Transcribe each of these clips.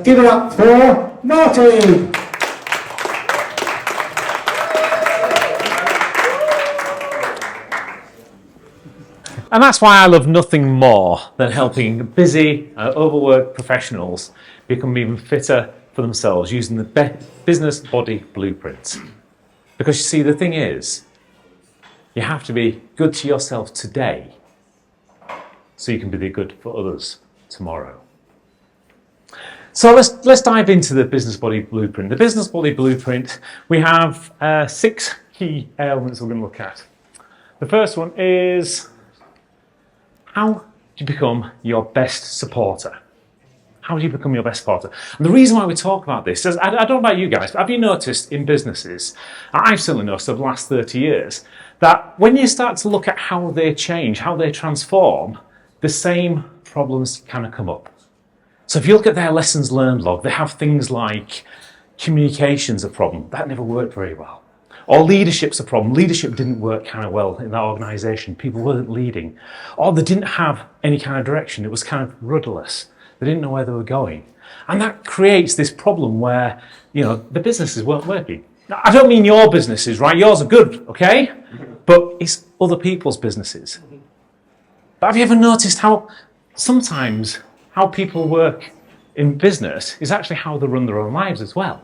Give it up for Marty. And that's why I love nothing more than helping busy, overworked professionals become even fitter for themselves using the business body blueprint. Because you see, the thing is, you have to be good to yourself today so you can be good for others tomorrow. So let's dive into the business body blueprint. The business body blueprint, we have 6 key elements we're going to look at. The first one is, how do you become your best supporter? How do you become your best supporter? And the reason why we talk about this is, I don't know about you guys, but have you noticed in businesses, I've certainly noticed over the last 30 years, that when you start to look at how they change, how they transform, the same problems kind of come up. So if you look at their lessons learned log, they have things like communication's a problem. That never worked very well. Or leadership's a problem. Leadership didn't work kind of well in that organisation. People weren't leading. Or they didn't have any kind of direction. It was kind of rudderless. They didn't know where they were going. And that creates this problem where, the businesses weren't working. Now, I don't mean your businesses, right? Yours are good, okay? But it's other people's businesses. But have you ever noticed how sometimes how people work in business is actually how they run their own lives as well?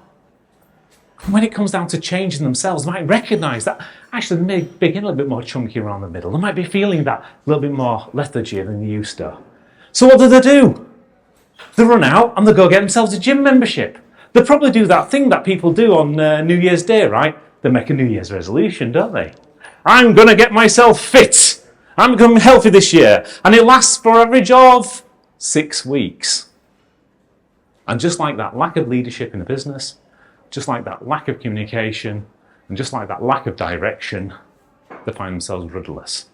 When it comes down to changing themselves, they might recognise that actually they may begin a little bit more chunky around the middle. They might be feeling that a little bit more lethargy than they used to. So what do? They run out and they go get themselves a gym membership. They probably do that thing that people do on New Year's Day, right? They make a New Year's resolution, don't they? I'm going to get myself fit. I'm going to be healthy this year. And it lasts for an average of 6 weeks. And just like that lack of leadership in a business, just like that lack of communication, and just like that lack of direction, they find themselves rudderless.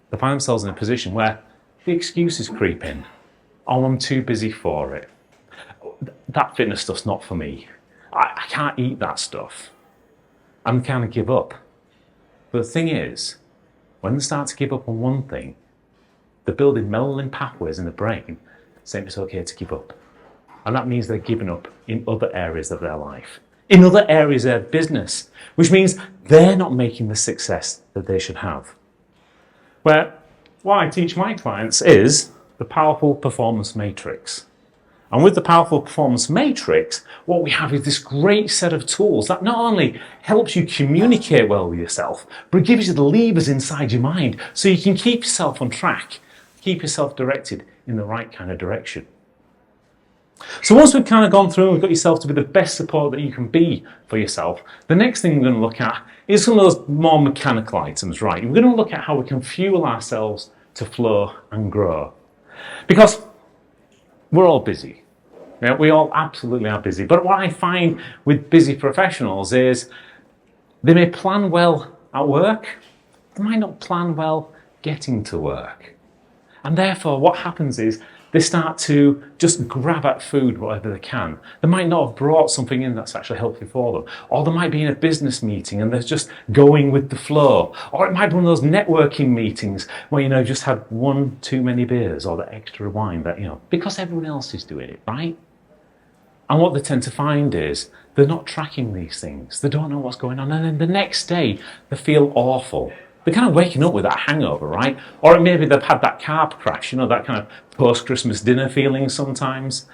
They find themselves in a position where the excuses creep in. Oh, I'm too busy for it. That fitness stuff's not for me. I can't eat that stuff. I'm kind of give up. But the thing is, when they start to give up on one thing, they're building melanin pathways in the brain saying it's okay to give up. And that means they're giving up in other areas of their life, in other areas of their business, which means they're not making the success that they should have. Where what I teach my clients is the powerful performance matrix. And with the powerful performance matrix, what we have is this great set of tools that not only helps you communicate well with yourself, but it gives you the levers inside your mind so you can keep yourself on track, keep yourself directed in the right kind of direction. So once we've kind of gone through and we've got yourself to be the best support that you can be for yourself, the next thing we're going to look at is some of those more mechanical items, right? We're going to look at how we can fuel ourselves to flow and grow. Because we're all busy. We all absolutely are busy. But what I find with busy professionals is they may plan well at work, they might not plan well getting to work. And therefore what happens is they start to just grab at food whatever they can. They might not have brought something in that's actually helpful for them. Or they might be in a business meeting and they're just going with the flow. Or it might be one of those networking meetings where, you just had one too many beers or the extra wine that, because everyone else is doing it, right? And what they tend to find is they're not tracking these things. They don't know what's going on. And then the next day they feel awful. They're kind of waking up with that hangover, right? Or maybe they've had that carb crash, that kind of post-Christmas dinner feeling sometimes.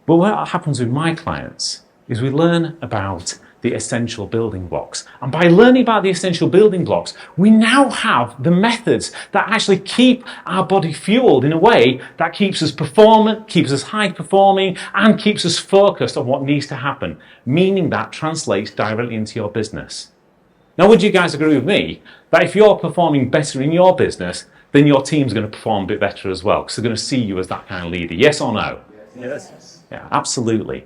But what happens with my clients is we learn about the essential building blocks. And by learning about the essential building blocks, we now have the methods that actually keep our body fueled in a way that keeps us performant, keeps us high performing, and keeps us focused on what needs to happen, meaning that translates directly into your business. Now, would you guys agree with me that if you're performing better in your business, then your team's going to perform a bit better as well, because they're going to see you as that kind of leader? Yes or no? Yes. Yeah, absolutely.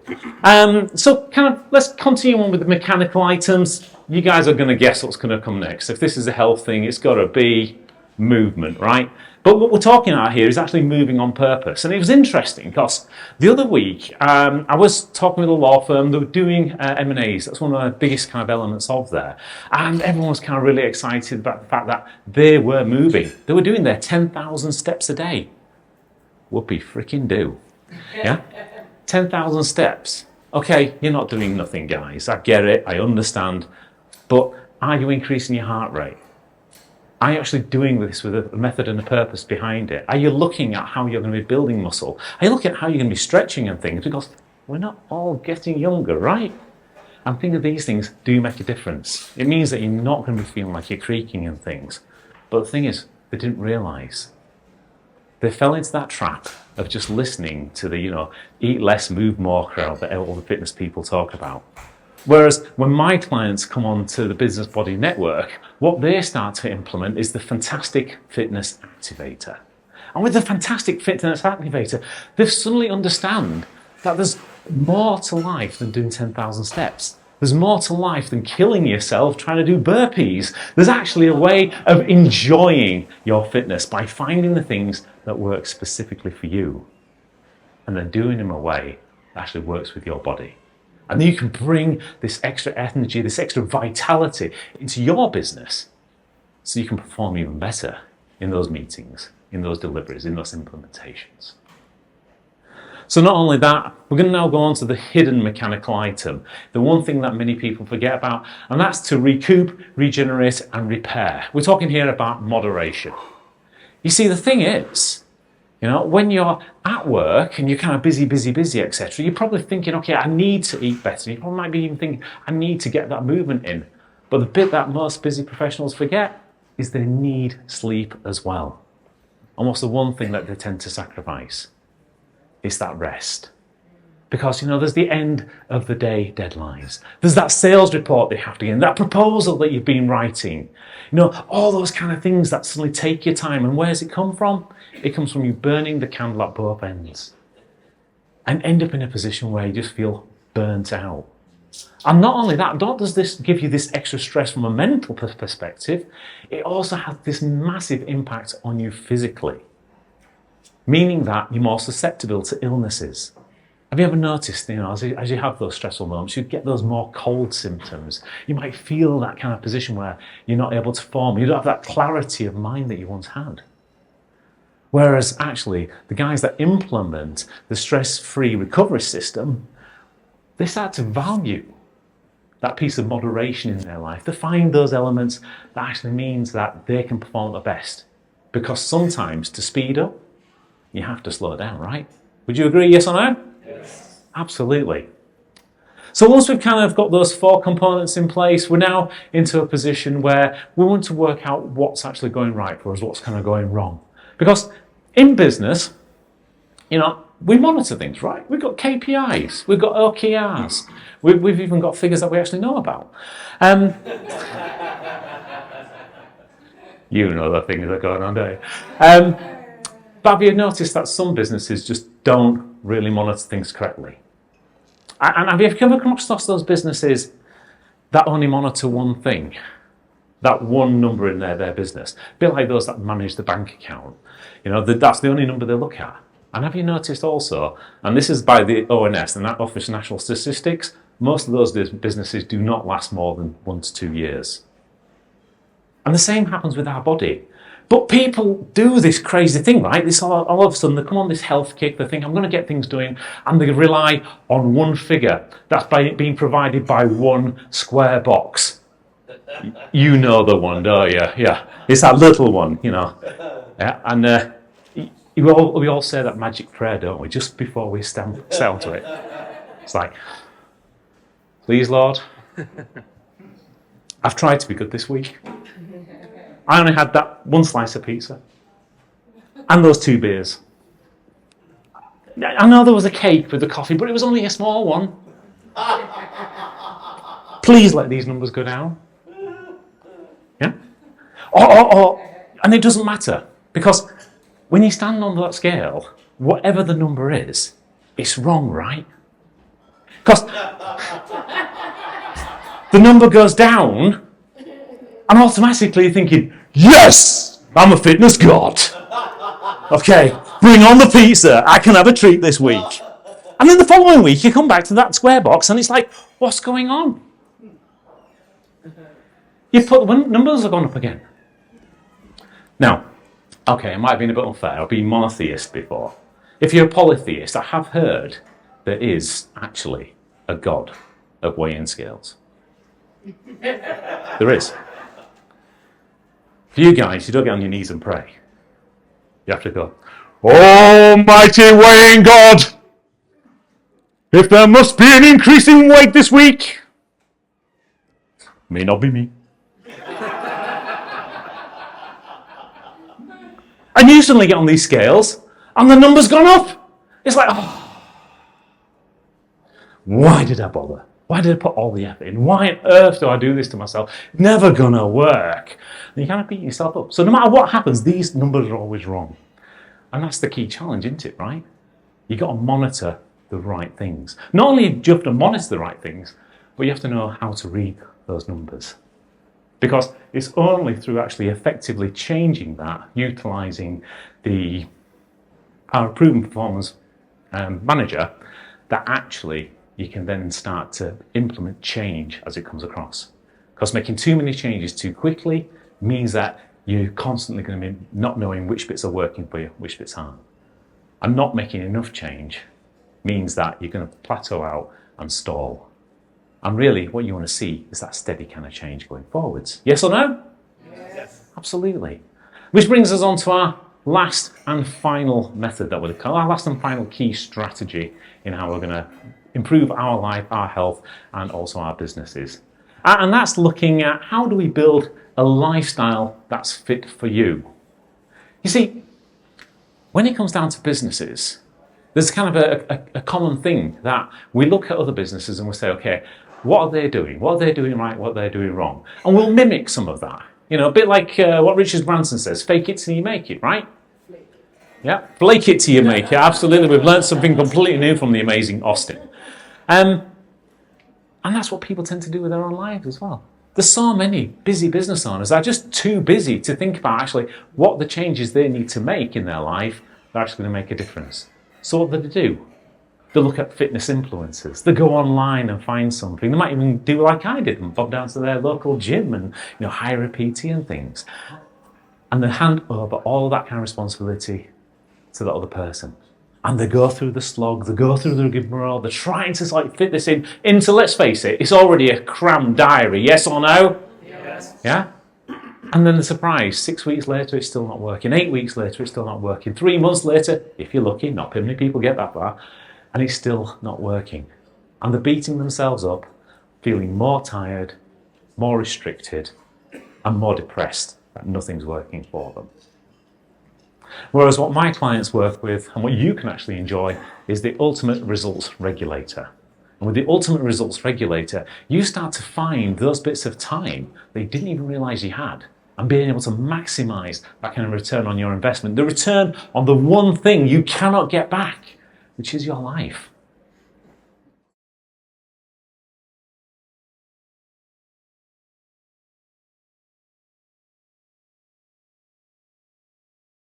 So let's continue on with the mechanical items. You guys are going to guess what's going to come next. If this is a health thing, it's got to be movement, right? But what we're talking about here is actually moving on purpose. And it was interesting because the other week I was talking with a law firm that were doing M&As. That's one of the biggest kind of elements of there. And everyone was kind of really excited about the fact that they were moving. They were doing their 10,000 steps a day. Whoopee freaking do. Yeah? 10,000 steps. Okay, you're not doing nothing, guys. I get it, I understand. But are you increasing your heart rate? Are you actually doing this with a method and a purpose behind it? Are you looking at how you're going to be building muscle? Are you looking at how you're going to be stretching and things? Because we're not all getting younger, right? And think of these things do make a difference. It means that you're not going to be feeling like you're creaking and things. But the thing is, they didn't realise. They fell into that trap of just listening to the, eat less, move more crowd that all the fitness people talk about. Whereas when my clients come on to the Business Body Network, what they start to implement is the Fantastic Fitness Activator. And with the Fantastic Fitness Activator, they suddenly understand that there's more to life than doing 10,000 steps. There's more to life than killing yourself trying to do burpees. There's actually a way of enjoying your fitness by finding the things that work specifically for you and then doing them in a way that actually works with your body. And then you can bring this extra energy, this extra vitality into your business so you can perform even better in those meetings, in those deliveries, in those implementations. So not only that, we're going to now go on to the hidden mechanical item, the one thing that many people forget about, and that's to recoup, regenerate, and repair. We're talking here about moderation. You see, the thing is, when you're at work and you're kind of busy, etc., you're probably thinking, okay, I need to eat better. You probably might be even thinking, I need to get that movement in. But the bit that most busy professionals forget is they need sleep as well. Almost the one thing that they tend to sacrifice is that rest. Because, there's the end of the day deadlines. There's that sales report they have to get in, that proposal that you've been writing. All those kind of things that suddenly take your time. And where does it come from? It comes from you burning the candle at both ends. And end up in a position where you just feel burnt out. And not only that, not does this give you this extra stress from a mental perspective, it also has this massive impact on you physically. Meaning that you're more susceptible to illnesses. Have you ever noticed, as you have those stressful moments, you get those more cold symptoms. You might feel that kind of position where you're not able to form. You don't have that clarity of mind that you once had. Whereas actually, the guys that implement the stress-free recovery system, they start to value that piece of moderation in their life. They find those elements that actually means that they can perform at their best. Because sometimes to speed up, you have to slow down, right? Would you agree, yes or no? Yes. Absolutely. So once we've kind of got those 4 components in place, we're now into a position where we want to work out what's actually going right for us, what's kind of going wrong. Because in business, we monitor things, right? We've got KPIs, we've got OKRs, we've even got figures that we actually know about. You know the things that are going on, don't you? But have you noticed that some businesses just don't really monitor things correctly? And have you ever come across those businesses that only monitor one thing? That one number in their business? A bit like those that manage the bank account. That's the only number they look at. And have you noticed also, and this is by the ONS, and that Office of National Statistics, most of those businesses do not last more than 1 to 2 years. And the same happens with our body. But people do this crazy thing, right? This all of a sudden, they come on this health kick, they think, I'm going to get things doing, and they rely on one figure that's being provided by one square box. You know the one, don't you? Yeah. It's that little one, Yeah, and we all say that magic prayer, don't we? Just before we step onto it. It's like, please, Lord, I've tried to be good this week. I only had that one slice of pizza and those 2 beers. I know there was a cake with the coffee, but it was only a small one. Please let these numbers go down. Yeah? And it doesn't matter, because when you stand on that scale, whatever the number is, it's wrong, right? Because the number goes down, and automatically you're thinking, yes, I'm a fitness god. Okay, bring on the pizza. I can have a treat this week. And then the following week, you come back to that square box, and it's like, what's going on? You put the numbers have gone up again. Now, okay, I might have been a bit unfair. I've been monotheist before. If you're a polytheist, I have heard there is actually a God of weighing scales. There is. For you guys, you don't get on your knees and pray. You have to go, Almighty weighing God, if there must be an increase in weight this week, may not be me. And you suddenly get on these scales, and the number's gone up. It's like, why did I bother? Why did I put all the effort in? Why on earth do I do this to myself? Never gonna work. And you kind of beat yourself up. So no matter what happens, these numbers are always wrong. And that's the key challenge, isn't it, right? You've got to monitor the right things. Not only do you have to monitor the right things, but you have to know how to read those numbers. Because it's only through actually effectively changing that, utilising our proven performance manager, that actually you can then start to implement change as it comes across. Because making too many changes too quickly means that you're constantly going to be not knowing which bits are working for you, which bits aren't. And not making enough change means that you're going to plateau out and stall. And really, what you want to see is that steady kind of change going forwards. Yes or no? Yes. Absolutely. Which brings us on to our last and final method that we'll call our last and final key strategy in how we're going to improve our life, our health, and also our businesses. And that's looking at how do we build a lifestyle that's fit for you. You see, when it comes down to businesses, there's kind of a common thing that we look at other businesses and we say, okay, what are they doing? What are they doing right? What are they doing wrong? And we'll mimic some of that. You know, a bit like what Richard Branson says, fake it till you make it, right? Yeah, flake it till you make it. Absolutely. We've learned something completely new from the amazing Austin. And that's what people tend to do with their own lives as well. There's so many busy business owners that are just too busy to think about actually what the changes they need to make in their life that are actually going to make a difference. So what do they do? They look at fitness influencers. They go online and find something. They might even do like I did and bob down to their local gym and hire a PT and things. And they hand over all that kind of responsibility to that other person. And they go through the slog, they go through the rigmarole, they're trying to fit this into, let's face it, it's already a crammed diary, yes or no? Yes. Yeah? And then the surprise, 6 weeks later, it's still not working. 8 weeks later, it's still not working. 3 months later, if you're lucky, not many people get that far, and it's still not working. And they're beating themselves up, feeling more tired, more restricted, and more depressed that nothing's working for them. Whereas what my clients work with and what you can actually enjoy is the ultimate results regulator. And with the ultimate results regulator, you start to find those bits of time that you didn't even realize you had and being able to maximize that kind of return on your investment. The return on the one thing you cannot get back, which is your life.